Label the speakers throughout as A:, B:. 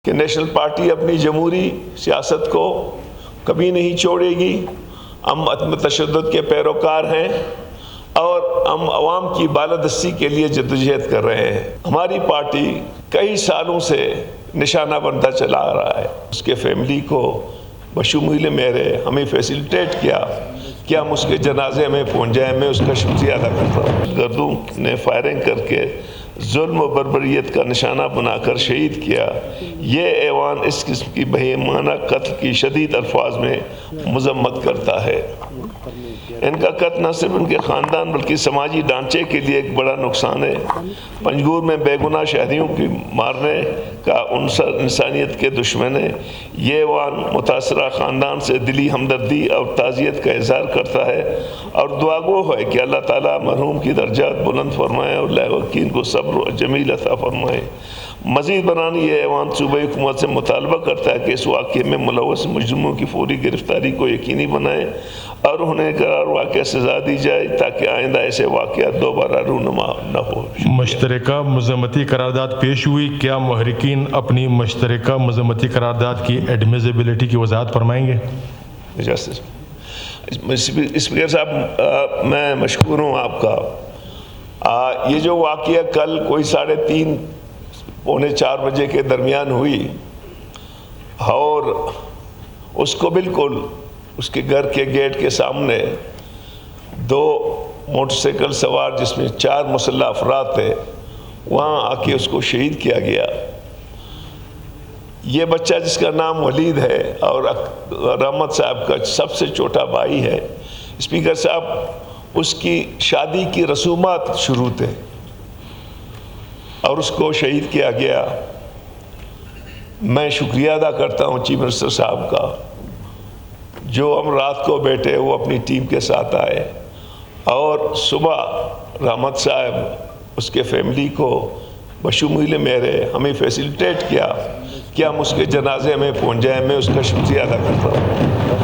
A: کہ national party اپنی جمہوری سیاست کو کبھی نہیں چھوڑے گی۔ ہم عدم تشدد کے پیروکار ہیں اور ہم عوام کی بالادستی کے لیے جدوجہد کر رہے ہیں۔ ہماری پارٹی کئی سالوں سے نشانہ بنتا چلا آ رہا ہے۔ اس کے فیملی کو بشمول میرے ہمیں فیسیلیٹیٹ کیا کہ ہم اس کے جنازے میں پہنچ جائیں۔ میں اس کا شکریہ ادا کرتا ہوں۔ گردوں نے فائرنگ کر کے ظلم و بربریت کا نشانہ بنا کر شہید کیا۔ یہ ایوان اس قسم کی بہیمانہ قتل کی شدید الفاظ میں مذمت کرتا ہے۔ ان کا قتل نہ صرف ان کے خاندان بلکہ سماجی ڈھانچے کے لیے ایک بڑا نقصان ہے۔ پنجگور میں بے گناہ شہریوں کی مارنے کا عنصر انسانیت کے دشمن ہے۔ یہ ایوان متاثرہ خاندان سے دلی ہمدردی اور تعزیت کا اظہار کرتا ہے اور دعا گو ہے کہ اللہ تعالیٰ مرحوم کی درجات بلند فرمائے اور لاحقین کو صبر و جمیل عطا فرمائے۔ مزید برآں یہ ایوان صوبائی حکومت سے مطالبہ کرتا ہے کہ اس واقعے میں ملوث مجرموں کی فوری گرفتاری کو یقینی بنائے اور انہیں قرار واقعہ سزا دی جائے تاکہ آئندہ ایسے واقعات دوبارہ رونما نہ ہو۔
B: مشترکہ مذمتی قرارداد پیش ہوئی، کیا محرکین اپنی مشترکہ مذمتی قرارداد کی ایڈمیزیبلٹی کی وضاحت فرمائیں گے؟
A: اسپیکر صاحب، میں مشکور ہوں آپ کا۔ یہ جو واقعہ کل کوئی 3:30 پونے 4 بجے کے درمیان ہوئی اور اس کو بالکل اس کے گھر کے گیٹ کے سامنے 2 موٹر سائیکل سوار جس میں 4 مسلح افراد تھے وہاں آ کے اس کو شہید کیا گیا۔ یہ بچہ جس کا نام ولید ہے اور رحمت صاحب کا سب سے چھوٹا بھائی ہے، اسپیکر صاحب اس کی شادی کی رسومات شروع تھے اور اس کو شہید کیا گیا۔ میں شکریہ ادا کرتا ہوں چیف منسٹر صاحب کا، جو ہم رات کو بیٹھے وہ اپنی ٹیم کے ساتھ آئے اور صبح رحمت صاحب اس کے فیملی کو بشمول میرے ہمیں فیسیلیٹیٹ کیا کہ ہم اس کے جنازے میں پہنچ جائیں۔ میں اس کا شکریہ ادا کرتا ہوں۔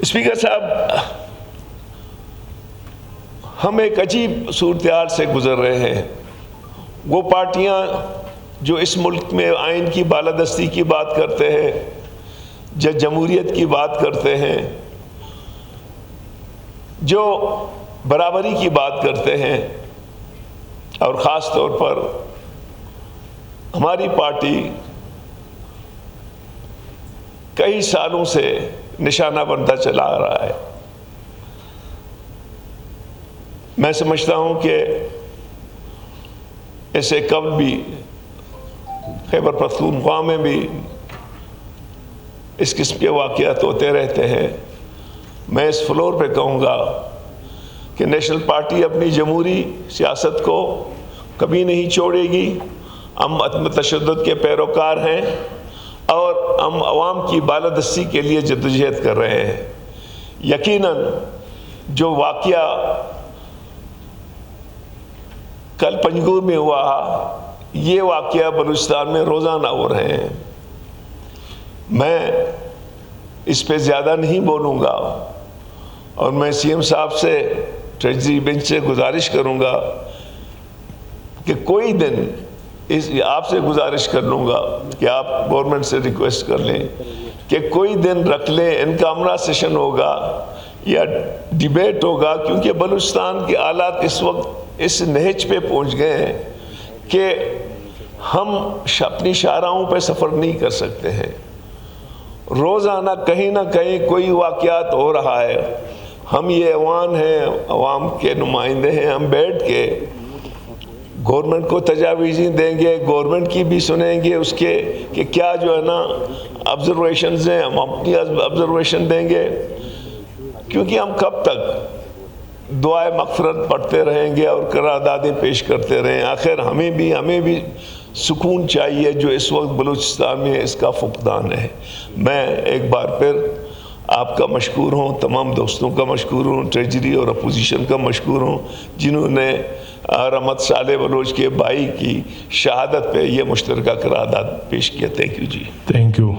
A: اسپیکر صاحب، ہم ایک عجیب صورتحال سے گزر رہے ہیں۔ وہ پارٹیاں جو اس ملک میں آئین کی بالادستی کی بات کرتے ہیں، جو جمہوریت کی بات کرتے ہیں، جو برابری کی بات کرتے ہیں، اور خاص طور پر ہماری پارٹی کئی سالوں سے نشانہ بنتا چلا آ رہا ہے۔ میں سمجھتا ہوں کہ ایسے قبل بھی خیبر پختونخوا میں بھی اس قسم کے واقعات ہوتے رہتے ہیں۔ میں اس فلور پہ کہوں گا کہ نیشنل پارٹی اپنی جمہوری سیاست کو کبھی نہیں چھوڑے گی۔ ہم عدم تشدد کے پیروکار ہیں اور ہم عوام کی بالادستی کے لیے جدوجہد کر رہے ہیں۔ یقیناً جو واقعہ کل پنجگور میں ہوا، یہ واقعہ بلوچستان میں روزانہ ہو رہے ہیں۔ میں اس پہ زیادہ نہیں بولوں گا اور میں سی ایم صاحب سے ٹریجری بینچ سے گزارش کروں گا کہ کوئی دن آپ سے گزارش کر لوں گا کہ آپ گورنمنٹ سے ریکویسٹ کر لیں کہ کوئی دن رکھ لیں، ان کامرہ سیشن ہوگا یا ڈیبیٹ ہوگا، کیونکہ بلوچستان کے حالات اس وقت اس نہج پہ پہنچ گئے ہیں کہ ہم اپنی شاہراہوں پہ سفر نہیں کر سکتے ہیں۔ روزانہ کہیں نہ کہیں کوئی واقعات ہو رہا ہے۔ ہم یہ ایوان ہیں، عوام کے نمائندے ہیں، ہم بیٹھ کے گورنمنٹ کو تجاویزیں دیں گے، گورنمنٹ کی بھی سنیں گے اس کے کہ کیا جو ہے نا آبزرویشنز ہیں، ہم اپنی آبزرویشن دیں گے، کیونکہ ہم کب تک دعائے مغفرت پڑھتے رہیں گے اور قراردادیں پیش کرتے رہیں۔ آخر ہمیں بھی سکون چاہیے جو اس وقت بلوچستان میں اس کا فقدان ہے۔ میں ایک بار پھر آپ کا مشکور ہوں، تمام دوستوں کا مشکور ہوں، ٹریجری اور اپوزیشن کا مشکور ہوں، جنہوں نے رحمت صالح بلوچ کے بھائی کی شہادت پہ یہ مشترکہ قرارداد پیش کیا۔ تھینک یو جی۔
B: Thank you.